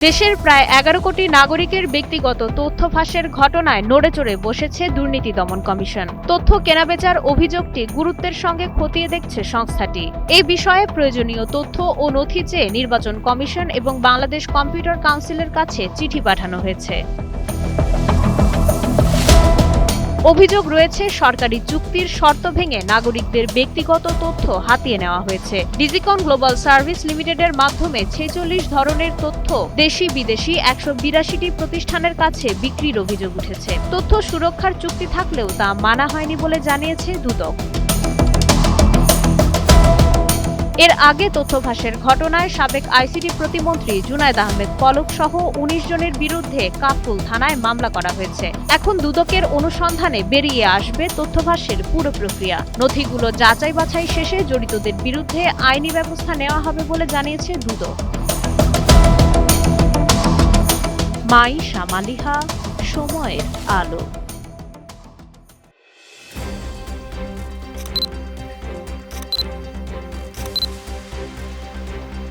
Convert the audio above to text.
দেশের প্রায় ১১ কোটি নাগরিকের ব্যক্তিগত তথ্য ফাঁসের ঘটনায় নড়েচড়ে বসেছে দুর্নীতি দমন কমিশন। তথ্য কেনাবেচার অভিযোগটি গুরুত্বের সঙ্গে খতিয়ে দেখছে সংস্থাটি। এই বিষয়ে প্রয়োজনীয় তথ্য ও নথি চেয়ে নির্বাচন কমিশন এবং বাংলাদেশ কম্পিউটার কাউন্সিলের কাছে চিঠি পাঠানো হয়েছে। অভিযোগ রয়েছে, সরকারি চুক্তির শর্ত ভেঙে নাগরিকদের ব্যক্তিগত তথ্য হাতিয়ে নেওয়া হয়েছে। ডিজিকন গ্লোবাল সার্ভিস লিমিটেডের মাধ্যমে ৪৬ ধরনের তথ্য দেশি বিদেশি ১৮২টি প্রতিষ্ঠানের কাছে বিক্রির অভিযোগ উঠেছে। তথ্য সুরক্ষার চুক্তি থাকলেও তা মানা হয়নি বলে জানিয়েছে দুদক। এর আগে তথ্য ফাঁসের ঘটনায় সাবেক আইসিটি প্রতিমন্ত্রী জুনায়েদ আহমেদ পলক সহ ১৯ জনের বিরুদ্ধে কাফরুল থানায় মামলা করা হয়েছে। এখন দুদকের অনুসন্ধানে বেরিয়ে আসবে তথ্য ফাঁসের পুরো প্রক্রিয়া। নথিগুলো যাচাই বাছাই শেষে জড়িতদের বিরুদ্ধে আইনি ব্যবস্থা নেওয়া হবে বলে জানিয়েছে দুদক। মাইশা মালিহা, সময়ের আলো।